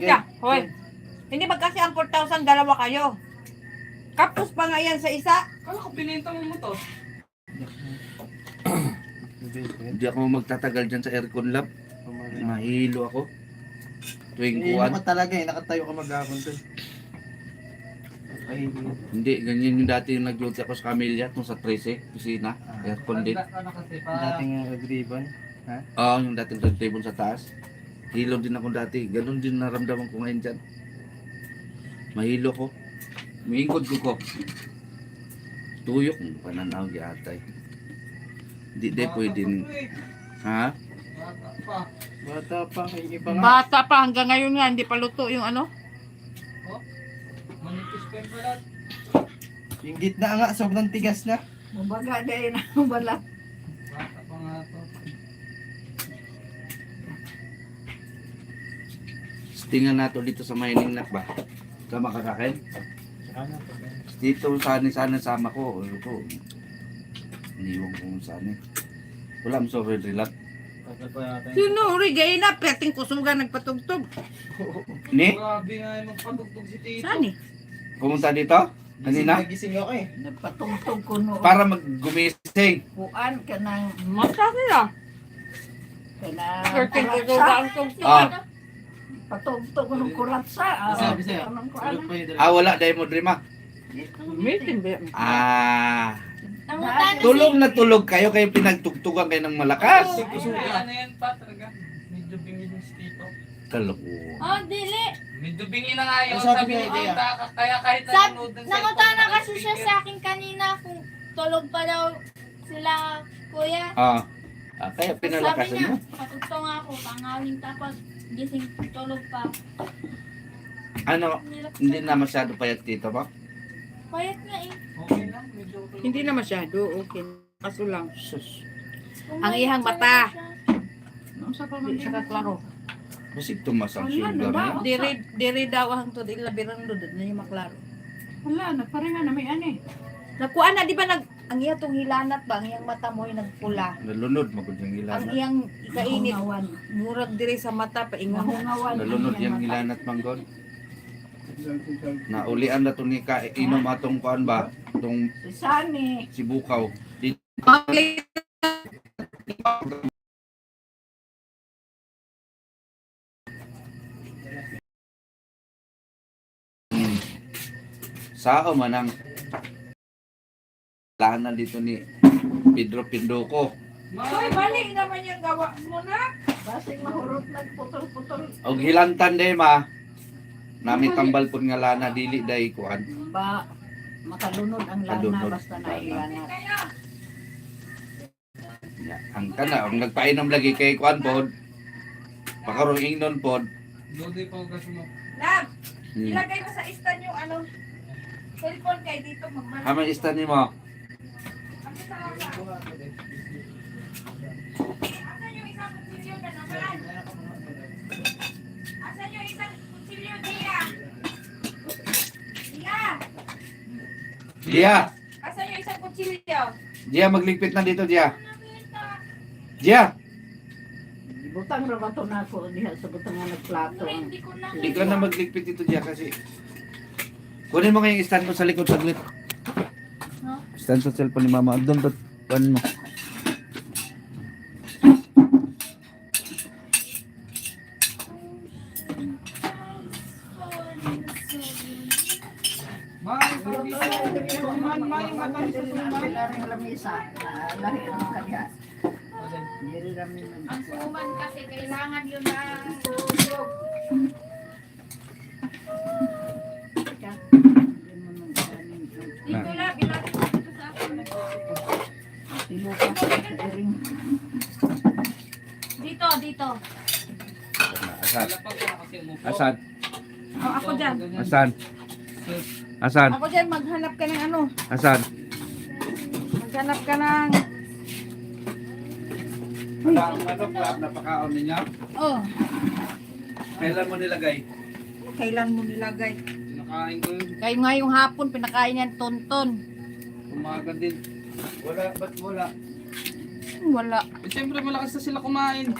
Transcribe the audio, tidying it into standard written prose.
Yeah, hoy. Hindi ba kasi ang 4,000 dalawa kayo? Kapos pa nga yan sa isa. Kala ko pininta mo to. Hindi ako magtatagal dyan sa aircon lab. Mahilo ako. Tuwing Eh, kuwan. ka talaga eh, nakatayo ka maghapon doon. Ay, Hindi, ganyan yung dati yung nag-duty ako sa Camellia, kung sa 13, kusina. Aircon din. Ano kasi dating red ribbon. Ha? Oo, yung dating table sa taas. Hilo din ako dati. Ganon din naramdaman ko ngayon dyan. Mahilo ko. Umiingkod ko. Tuyok. Pananaw yatay. Hindi de pwede. Ha? Bata pa. Bata pa, yung iba nga. Bata pa hanggang ngayon nga, hindi pa luto yung ano. Oh. Manipis pa yung balat. Yung gitna nga, sobrang tigas na. Mabaga din ang balat. Bata pa nga to. Tingnan nato dito sa mining nak ba? Sama ka kakin? Dito sana sama ko. Ano ko? Iniwan ko sana. Wala mo sa red relax. Sino rigay na? Peting kusuga nagpatugtog. Ni? Grabe nga yung magpatugtog si Tito. Saan eh? Pumunta dito? Kanina? Nagising ako eh. Nagpatungtog ko noon. Para maggumising. Kuan ka ng Masa sila. Peting kusuga kuratsa. ang tugtog. Ah. Patungtog ko ng kuratsa. Sabi sa'yo, Anong kuan? tulog pa yun. Wala dahil mo drima. Meeting ba? Tulog na tulog kayo pinagtugtugan kayo ng malakas. Kasi kusuga. Ano yan pa talaga? Medyo bingin yung si Tito. Kaloko. Oh, dili. Medyo bingin na nga yun. Ano sabi Sabi niya, ni Idea? Tita. Kaya kahit Sab- nanonood ng Nanguta na cellphone, kasi siya speaker. sa akin kanina kung tulog pa daw sila, kuya. Kaya Sabi pinalakasan niya, mo. patugtong ako, pangaling tapos gising tulog pa. Ano, hindi na masyado payat dito ba? Payat nga eh. Okay lang. Medyo tulog. Hindi na masyado, okay. Kaso lang. Sus. Kung Ang may ihang tsura mata. siya. Hindi siya kaklaro. Basig tumas ang Wala na sugar ba? niya. Diri daw ang to, di labirang do, na yung maklaro. Wala, nagparinga na may ani. Nakuha na, di ba ang iya tong hilanat ba? Ang iyang mata mo yung nagpula. Nalunod magod yung Ang ilanat. iyang ikainit. Hungawan. Murag diri sa mata, paingon. Hungawan. Nalunod yung ilanat manggod. Naulian na to ni inom atong kuan ba? Itong Si Sani. si Bukaw. Di sao man ang lahanan dito ni Pedro Pindoco. Hoy, balik naman yung gawa mo na. Basing mahurot nagputol-putol. Og hilantan day ma. Nami tambal pud nga lana dili day kuan. Ba, makalunod ang Kalunod. lana basta nailanat. Ya, ang kana ang nagpainom lagi kay kuan pod. Pakarong ingnon pod. Lodi pa ako kasi mo. Lab, Hmm. ilagay mo sa stand yung ano, cellphone kay dito magmana. Haman istan nimo. Ano sa lasa? Asan yung isang kutsilyo na naman? Asan yung isang kutsilyo, Dia? Dia! Dia, Asan yung isang kutsilyo? Dia magligpit na dito Dia. Dia, Butang ra ba to na ako diha sa butang nga nagplato. Hindi ko na. di ka na magligpit dito Dia kasi. Kunin mo kayong stand mo sa likod saglit. Stand sa cellphone ni Mama. Doon ba kuan mo? Laring lamisa. Lahi ang kanya. Diri rami Ang suman kasi kailangan yun na. Dito lang, ilagay mo dito sa akin. Dito, dito. Asan? Lapag ko kasi umupo. Asan? Oh, ako dyan. Asan? Asan? Ako dyan, maghanap ka ng ano. Asan? Maghanap ka ng... Ano club na pakaon ninyo? Oh, Kailan mo nilagay? kailan mo nilagay? Kinakain ko yun. Kayo ngayong hapon, pinakain yan tonton. Umaga din. Wala, ba't wala? Wala. Eh, siyempre malakas na sila kumain.